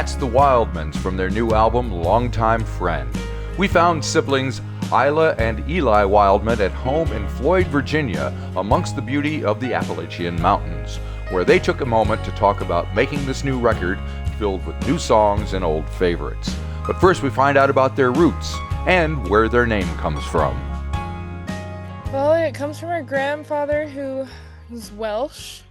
That's the Wildmans from their new album, Longtime Friend. We found siblings Aila and Eli Wildman at home in Floyd, Virginia, amongst the beauty of the Appalachian Mountains, where they took a moment to talk about making this new record filled with new songs and old favorites. But first we find out about their roots and where their name comes from. Well, it comes from our grandfather who was Welsh,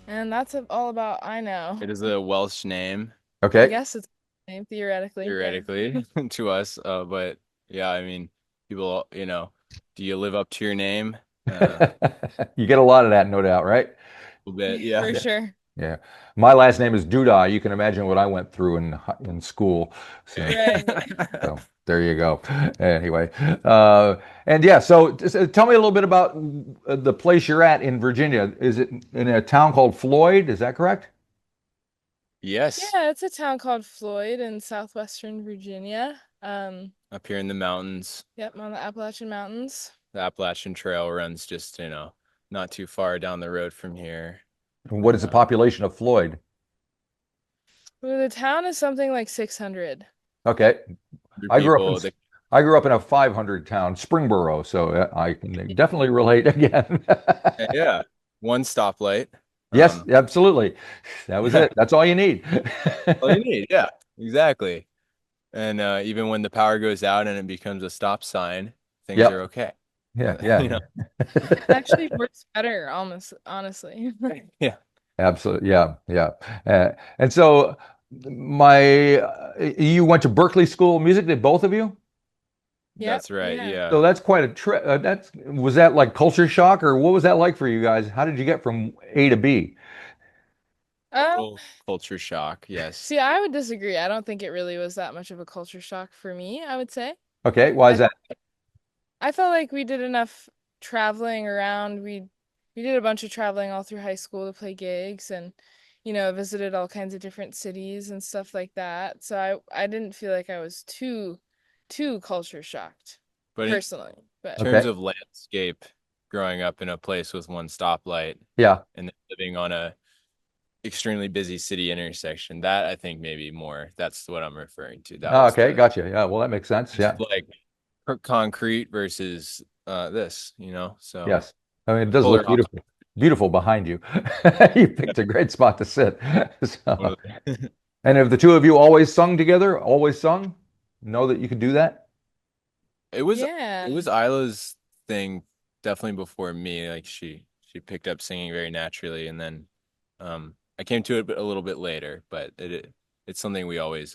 and that's all about I know. It is a Welsh name. Okay. I guess it's a name, theoretically. Theoretically, to us. But yeah, I mean, people, do you live up to your name? You get a lot of that, no doubt, right? A little bit, yeah. For sure. Yeah. My last name is Duda. You can imagine what I went through in school. So, so there you go. Anyway, and yeah, so tell me a little bit about the place you're at in Virginia. Is it in a town called Floyd? Is that correct? Yes. Yeah, it's a town called Floyd in southwestern Virginia. Up here in the mountains. Yep, on the Appalachian Mountains. The Appalachian Trail runs just, not too far down the road from here. And what is the population of Floyd? Well, the town is something like 600. Okay. I grew up in a 500 town, Springboro, so I can definitely relate again. Yeah. One stoplight. Yes, absolutely. That was it. That's all you need. All you need, yeah, exactly. And even when the power goes out and it becomes a stop sign, things are okay. Yeah, yeah. It actually works better, almost, honestly. Yeah. Absolutely. Yeah, yeah. And so you went to Berklee School of Music, did both of you? Yep, That's right, yeah. So that's quite a trip. Was that like culture shock, or what was that like for you guys? How did you get from A to B? Culture shock, yes. See, I would disagree. I don't think it really was that much of a culture shock for me, I would say. Okay, why is that? I felt like we did enough traveling around. We did a bunch of traveling all through high school to play gigs and, visited all kinds of different cities and stuff like that. So I didn't feel like I was too culture shocked, personally. In terms of landscape, growing up in a place with one stoplight, yeah, and then living on a extremely busy city intersection, that I think maybe more, that's what I'm referring to. Okay, gotcha. Yeah, well, that makes sense. Yeah. Like concrete versus this, so. Yes. I mean, it does look beautiful behind you. You picked a great spot to sit. So. And have the two of you always sung together? Always sung? Know that you could do that? It was Isla's thing definitely before me. Like she picked up singing very naturally, and then I came to it a little bit later. But it's something we always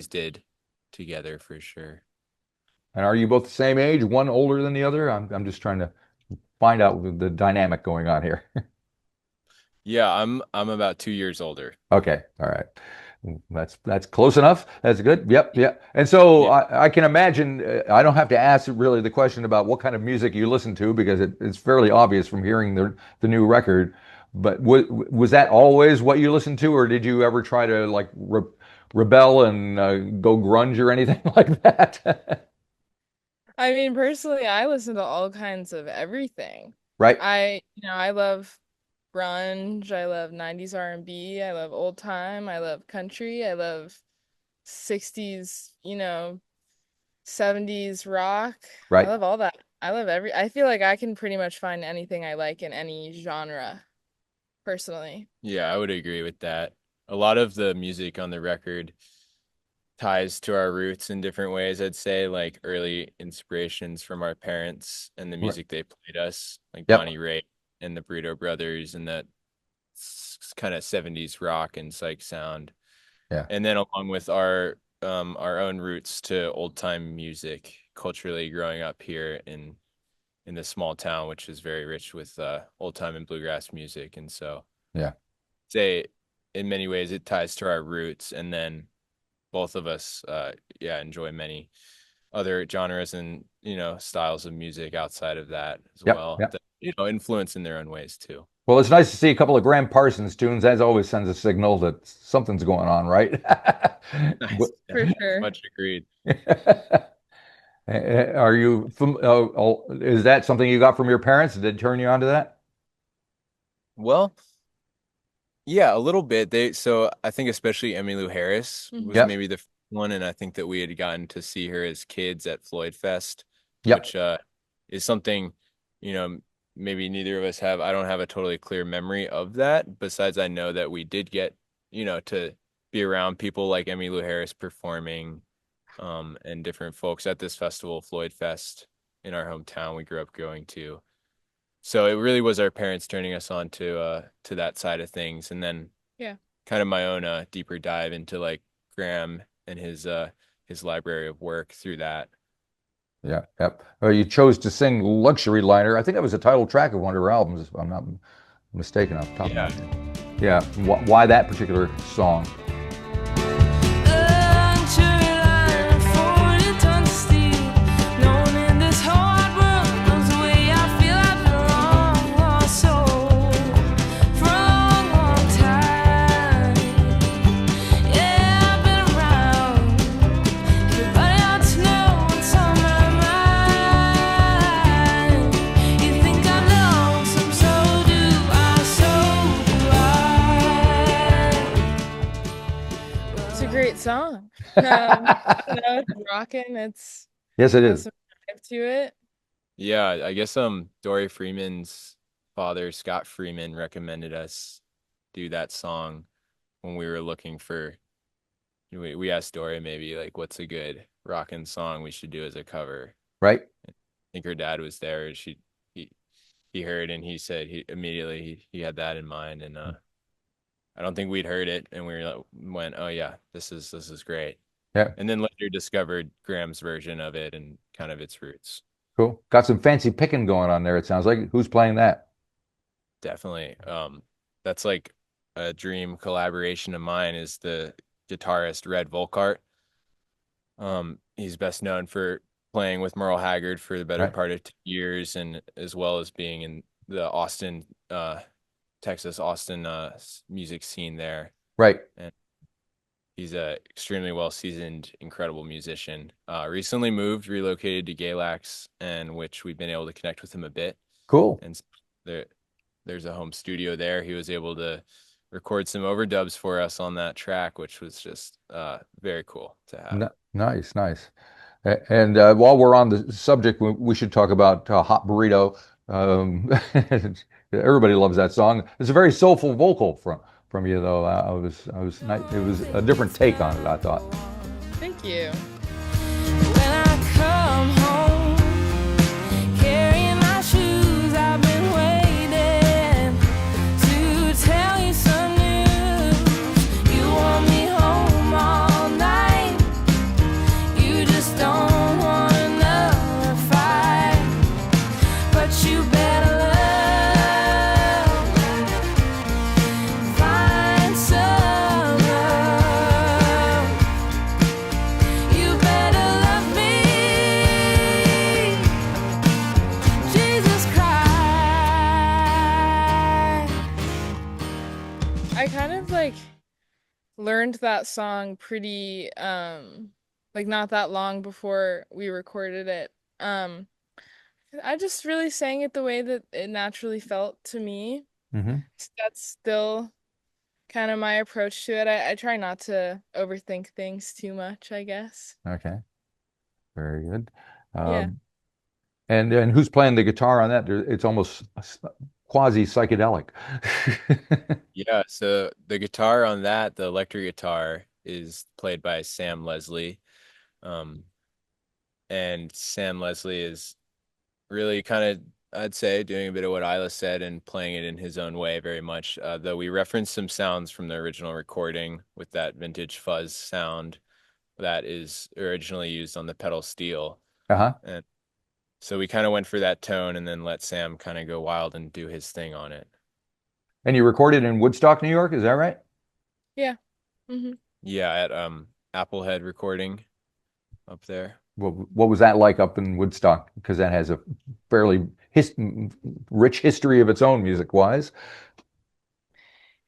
did together for sure. And are you both the same age? One older than the other? I'm just trying to find out the dynamic going on here. Yeah, I'm about 2 years older. Okay, all right. That's close enough. That's good. Yep, yep. And so yeah. I can imagine, I don't have to ask really the question about what kind of music you listen to because it's fairly obvious from hearing the new record. But was that always what you listened to, or did you ever try to like rebel and go grunge or anything like that? I mean, personally, I listen to all kinds of everything. Right. I love grunge, I love 90s R&B, I love old time, I love country, I love 60s, 70s rock. Right. I love all that. I feel like I can pretty much find anything I like in any genre, personally. Yeah, I would agree with that. A lot of the music on the record ties to our roots in different ways. I'd say like early inspirations from our parents and the music they played us, like Bonnie Raitt and the Burrito Brothers and that kind of 70s rock and psych sound. Yeah. And then along with our own roots to old time music culturally growing up here in this small town, which is very rich with old time and bluegrass music. And so say in many ways it ties to our roots, and then both of us enjoy many other genres and styles of music outside of that as well that influence in their own ways too. Well, it's nice to see a couple of Graham Parsons tunes. That always sends a signal that something's going on, right? Nice. For sure. Much agreed. Are you is that something you got from your parents? Did they turn you on to that? Well, Yeah, a little bit. So I think especially Emmylou Harris Hmm. was Yep. maybe the first one, and I think that we had gotten to see her as kids at Floyd Fest, Yep. which is something, you know, maybe neither of us have. I don't have a totally clear memory of that. Besides, I know that we did get, to be around people like Emmylou Harris performing, and different folks at this festival, Floyd Fest, in our hometown we grew up going to. So it really was our parents turning us on to that side of things, and then Yeah. kind of my own deeper dive into like Graham and his library of work through that. Yeah. Yep. You chose to sing Luxury Liner. I think that was the title track of one of her albums, if I'm not mistaken off the top of my Yeah. head. Yeah. Why that particular song? It's a great song. I don't know, it's rocking. It's Yes, it has is. some vibe to it. Yeah, I guess Dory Freeman's father, Scott Freeman, recommended us do that song when we were looking for we asked Dory maybe like what's a good rockin' song we should do as a cover. Right. I think her dad was there. He he heard and he said he had that in mind, and I don't think we'd heard it, and went, oh yeah, this is great. Yeah. And then later discovered Graham's version of it and kind of its roots. Cool. Got some fancy picking going on there, it sounds like. Who's playing that? Definitely. That's like a dream collaboration of mine is the guitarist Red Volkart. He's best known for playing with Merle Haggard for the better Right. part of 2 years, and as well as being in the Texas Austin music scene there. Right. And he's a extremely well seasoned, incredible musician. Recently relocated to Galax, and which we've been able to connect with him a bit. Cool. And there's a home studio there. He was able to record some overdubs for us on that track, which was just very cool to have. Nice, nice. And while we're on the subject, we should talk about Hot Burrito. Um, everybody loves that song. It's a very soulful vocal from you, though. It was a different take on it, I thought. Thank you. When I come home, carrying my shoes, I've been waiting to tell you some news. You want me home all night. You just don't want another fight. But you better love, find some love. You better love me, Jesus Christ. I kind of like learned that song pretty like not that long before we recorded it. I just really sang it the way that it naturally felt to me. Hmm. So that's still kind of my approach to it. I try not to overthink things too much, I guess. Okay, very good. Yeah. Um, and who's playing the guitar on that? It's almost quasi psychedelic. Yeah, so the guitar on that, the electric guitar, is played by Sam Leslie. Um, and Sam Leslie is really kind of, I'd say, doing a bit of what Isla said and playing it in his own way very much. Though we referenced some sounds from the original recording with that vintage fuzz sound that is originally used on the pedal steel. Uh-huh. And so we kind of went for that tone and then let Sam kind of go wild and do his thing on it. And you recorded in Woodstock, New York, is that right? Yeah. Hmm. Yeah, at Applehead Recording up there. What was that like up in Woodstock? Because that has a fairly rich history of its own, music-wise.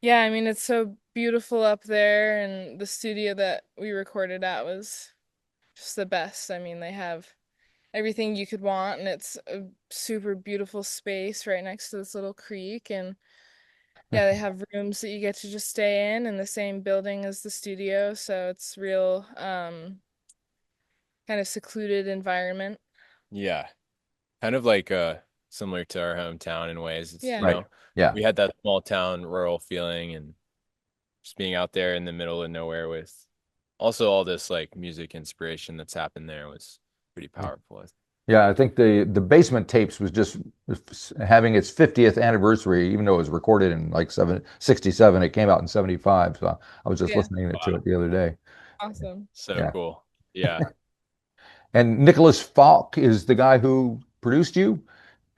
Yeah, I mean it's so beautiful up there, and the studio that we recorded at was just the best. I mean, they have everything you could want, and it's a super beautiful space right next to this little creek, and Yeah, they have rooms that you get to just stay in the same building as the studio, so it's real kind of secluded environment. Yeah, kind of like similar to our hometown in ways. It's, Yeah. Right. Yeah. we had that small town rural feeling, and just being out there in the middle of nowhere with also all this like music inspiration that's happened there was pretty powerful. Yeah, I think the Basement Tapes was just having its 50th anniversary, even though it was recorded in like 67. It came out in 75. So I was just Yeah. listening to Wow, it the other day. Awesome. so Yeah. cool. Yeah, And Nicholas Falk is the guy who produced you.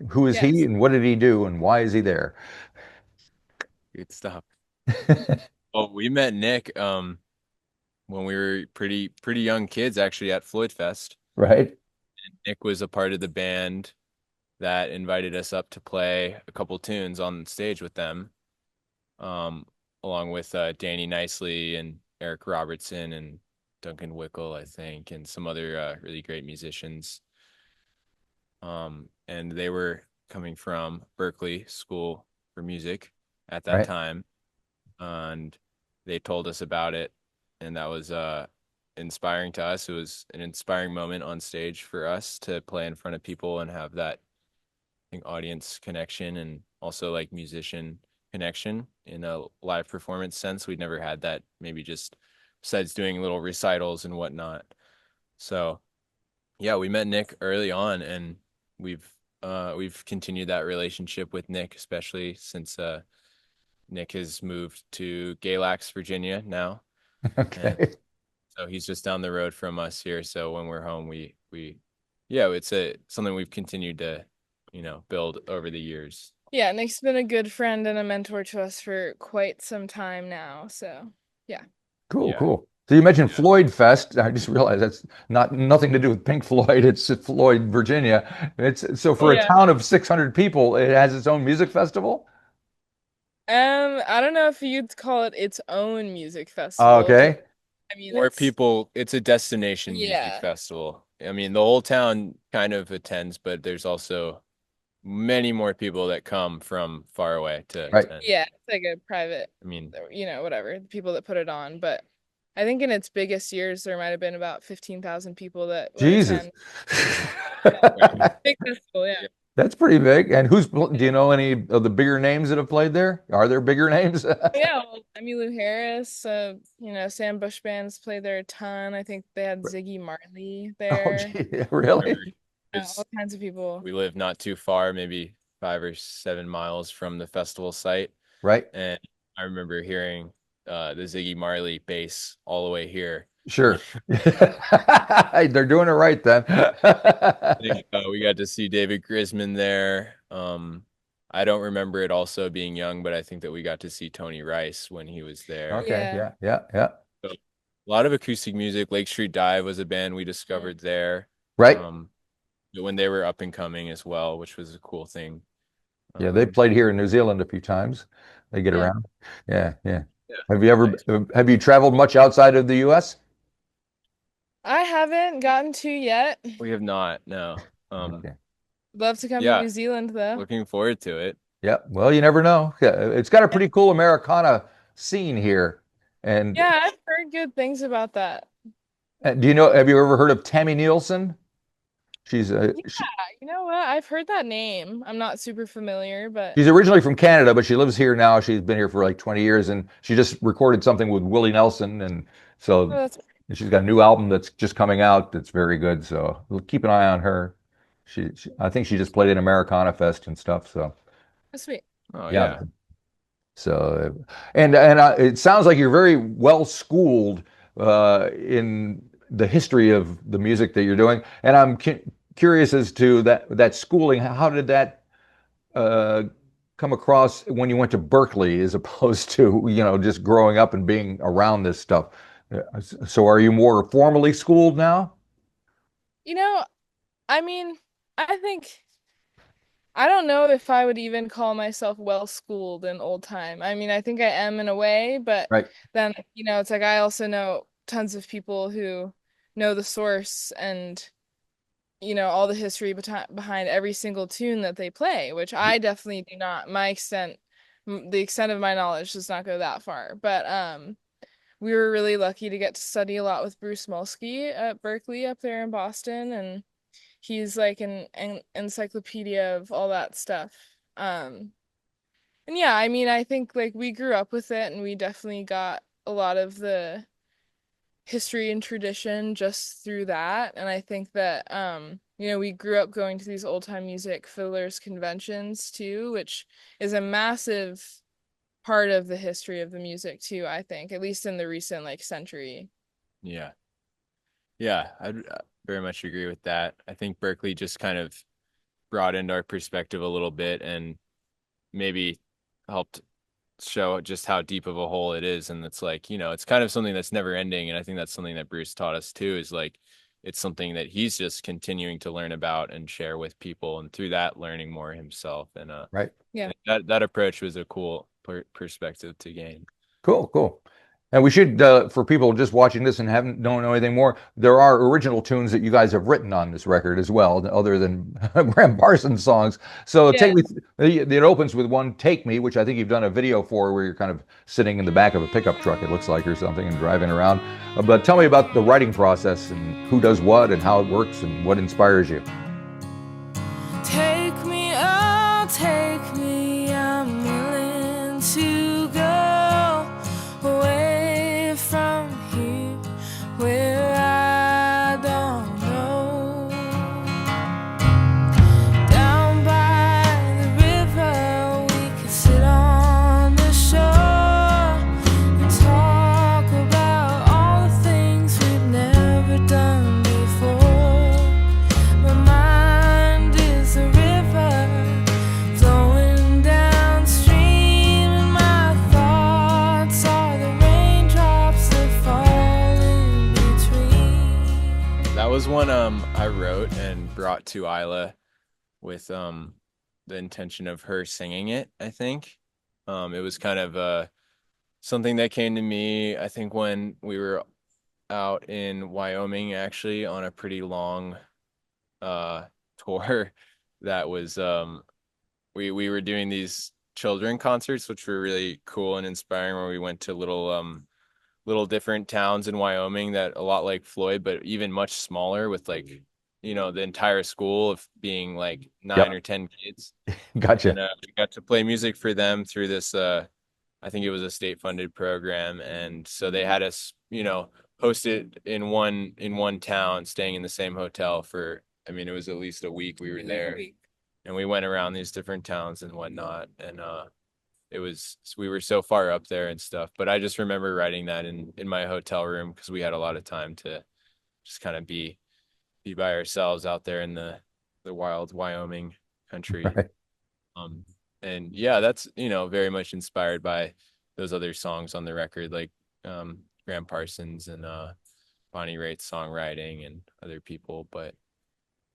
Who is he Yes. and what did he do and why is he there? good stuff. Oh, we met Nick when we were pretty young kids actually at Floyd Fest. Right? Nick was a part of the band that invited us up to play a couple tunes on stage with them, um, along with Danny Nicely and Eric Robertson and Duncan Wickle, I think, and some other really great musicians. And they were coming from Berklee School for Music at that Right? time, and they told us about it, and that was inspiring to us. It was an inspiring moment on stage for us to play in front of people and have that, I think, audience connection and also like musician connection in a live performance sense. We'd never had that, maybe just besides doing little recitals and whatnot. So yeah, we met Nick early on, and we've continued that relationship with Nick, especially since Nick has moved to Galax, Virginia now. And Okay. so he's just down the road from us here. So when we're home, yeah, it's something we've continued to, build over the years. Yeah, Nick's been a good friend and a mentor to us for quite some time now. So, yeah. Cool, Yeah. cool. So you mentioned Yeah. Floyd Fest. I just realized that's nothing to do with Pink Floyd. It's Floyd, Virginia. It's so for a Yeah. town of 600 people, it has its own music festival. I don't know if you'd call it its own music Oh, festival, 'cause okay. I mean More it's people, it's a destination music yeah. festival. I mean, the whole town kind of attends, but there's also many more people that come from far away to Right. attend. Yeah, it's like a private, I mean, whatever, the people that put it on, but I think in its biggest years there might have been about 15,000 people that would Jesus. attend. right. Big festival, yeah. Yeah. That's pretty big. And do you know any of the bigger names that have played there? Are there bigger names? Yeah, well, Emmylou Harris, Sam Bush Band's played there a ton. I think they had Ziggy Marley Oh, there. gee, Remember, really? Yeah, all kinds of people. we live not too far, maybe 5 or 7 miles from the festival site. Right. And I remember hearing the Ziggy Marley bass all the way here. Sure. They're doing it right then. I think, we got to see David Grisman there. I don't remember it also being young, but I think that we got to see Tony Rice when he was there. Okay. Yeah. Yeah. So, a lot of acoustic music. Lake Street Dive was a band we discovered there. Right. When they were up and coming as well, which was a cool thing. Yeah, they Um, played here in New Zealand a few times. They get Yeah. around. Yeah. yeah, Have you traveled much outside of the US? I haven't gotten to yet. we have not, no. Okay. Love to come to Yeah. New Zealand though. Looking forward to it. Yeah. Well, you never know. Yeah, it's got a pretty cool Americana scene here. And Yeah, I've heard good things about that. do you know, have you ever heard of Tammy Nielsen? She's a she, You know what? I've heard that name. I'm not super familiar, but she's originally from Canada, but she lives here now. She's been here for like 20 years and she just recorded something with Willie Nelson and so that's she's got a new album that's just coming out that's very good. So we'll keep an eye on her. I think she just played in Americana Fest and stuff. So sweet. Oh yeah. yeah. So it sounds like you're very well schooled in the history of the music that you're doing, and I'm curious as to that schooling. How did that uh, come across when you went to Berklee, as opposed to just growing up and being around this stuff? So, are you more formally schooled now? You know, I mean, I think I don't know if I would even call myself well schooled in old time. I mean, I think I am in a way, but Right. then, it's like I also know tons of people who know the source and, all the history behind every single tune that they play, which I definitely do not. the extent of my knowledge does not go that far. But we were really lucky to get to study a lot with Bruce Molsky at Berklee up there in Boston, and he's like an encyclopedia of all that stuff. And yeah, I mean, I think like we grew up with it, and we definitely got a lot of the history and tradition just through that. And I think that we grew up going to these old time music fiddlers conventions too, which is a massive part of the history of the music too, I think, at least in the recent like century. Yeah. Yeah, I'd very much agree with that. I think Berklee just kind of broadened our perspective a little bit and maybe helped show just how deep of a hole it is. And it's like, it's kind of something that's never ending. And I think that's something that Bruce taught us too, is like, it's something that he's just continuing to learn about and share with people, and through that learning more himself. And Right. Yeah. that approach was a cool perspective to gain. Cool. And we should, for people just watching this and don't know anything more, there are original tunes that you guys have written on this record as well, other than Graham Parsons songs. So Yeah. it opens with one, Take Me, which I think you've done a video for, where you're kind of sitting in the back of a pickup truck, it looks like, or something, and driving around. But tell me about the writing process and who does what and how it works and what inspires you. Take me, oh, take me, I'm willing to go away from here where I don't know. Down by the river, we could sit on the shore and talk about all the things we've never done before. My mind is a river flowing downstream, and my thoughts are the raindrops that fall in between. That was one I wrote and brought to Aila with the intention of her singing it, I think. It was kind of something that came to me, I think, when we were out in Wyoming, actually, on a pretty long tour. That was we were doing these children concerts, which were really cool and inspiring, where we went to little different towns in Wyoming that a lot like Floyd, but even much smaller, with like, the entire school of being like 9 Yep. or 10 kids. Gotcha. And we got to play music for them through this, I think it was a state funded program. And so they had us, hosted in one town, staying in the same hotel for, it was at least a week we were there. And we went around these different towns and whatnot. And we were so far up there and stuff. But I just remember writing that in my hotel room, because we had a lot of time to just kind of be by ourselves out there in the wild Wyoming country. Right. And yeah, that's, very much inspired by those other songs on the record, like Graham Parsons and Bonnie Raitt's songwriting and other people. But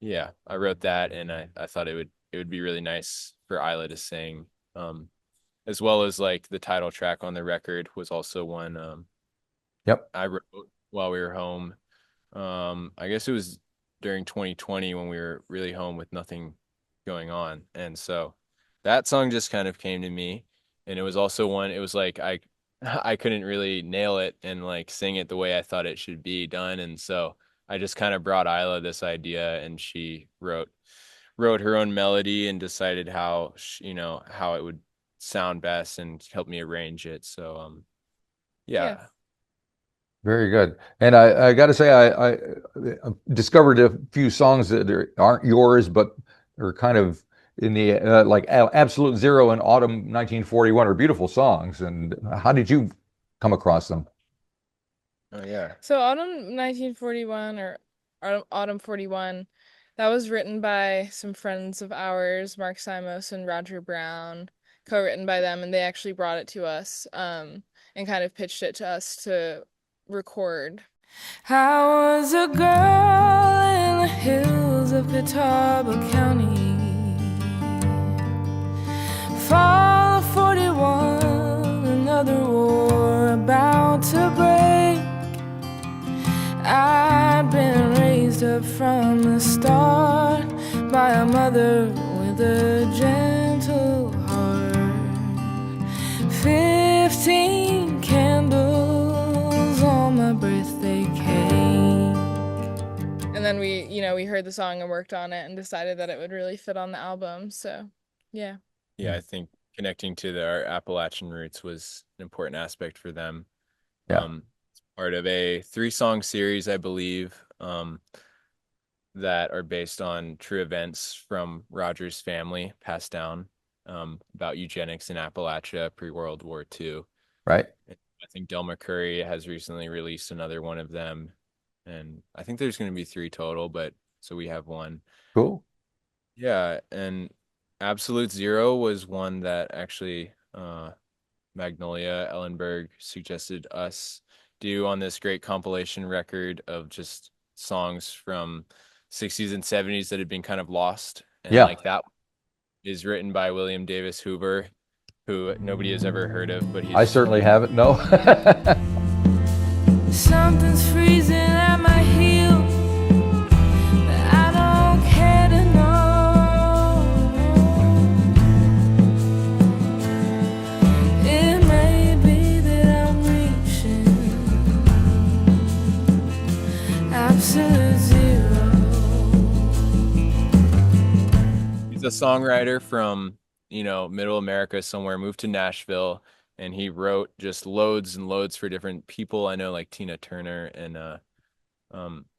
yeah, I wrote that, and I thought it would be really nice for Aila to sing, as well as like the title track on the record was also one Yep. I wrote while we were home. I guess it was during 2020 when we were really home with nothing going on. And so that song just kind of came to me. And it was also one, it was like I couldn't really nail it and like sing it the way I thought it should be done. And so I just kind of brought Aila this idea, and she wrote her own melody and decided how it would sound best and helped me arrange it. So yeah. Very good. And I got to say, I discovered a few songs that aren't yours, but are kind of in the like Absolute Zero and Autumn 1941 are beautiful songs. And how did you come across them? Oh yeah. So Autumn 1941 or Autumn 41, that was written by some friends of ours, Mark Simos and Roger Brown, co-written by them, and they actually brought it to us and kind of pitched it to us to record. I was a girl in the hills of Catawba County, fall of 41, another war about to break. I'd been raised up from the start by a mother with a gentle heart. 16 candles on my birthday cake. And then we heard the song and worked on it and decided that it would really fit on the album. So, yeah. Yeah, I think connecting to our Appalachian roots was an important aspect for them. Yeah. It's part of a 3-song series, I believe, that are based on true events from Roger's family passed down, about eugenics in Appalachia pre-World War II. Right. I think Del McCurry has recently released another one of them, and I think there's going to be 3 total, but so we have one. Cool. Yeah, and Absolute Zero was one that actually Magnolia Ellenberg suggested us do on this great compilation record of just songs from 60s and 70s that had been kind of lost. And like that is written by William Davis Hoover, who nobody has ever heard of, but I certainly haven't. No. Something's freezing at my heels, but I don't care to know. It may be that I'm reaching absolute zero. He's a songwriter from, middle America somewhere, moved to Nashville, and he wrote just loads and loads for different people. I know, like Tina Turner and I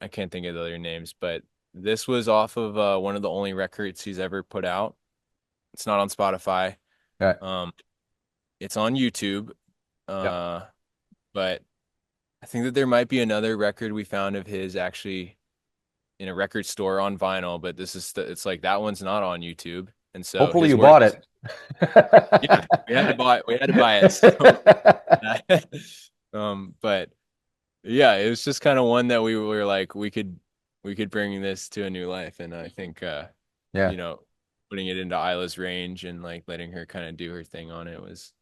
can't think of the other names, but this was off of one of the only records he's ever put out. It's not on Spotify. Right. It's on YouTube. Yeah. But I think that there might be another record we found of his actually in a record store on vinyl, but it's like that one's not on YouTube. And so hopefully you bought it. Yeah, we had to buy it. So. But yeah, it was just kind of one that we were like, we could bring this to a new life. And I think, putting it into Isla's range and like letting her kind of do her thing on it was,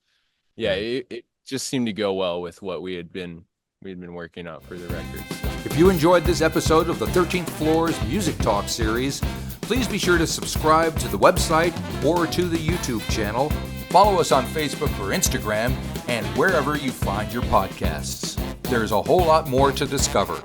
it just seemed to go well with what we had been working out for the record. So. If you enjoyed this episode of the 13th Floor's Music Talk series, please be sure to subscribe to the website or to the YouTube channel. Follow us on Facebook or Instagram and wherever you find your podcasts. There's a whole lot more to discover.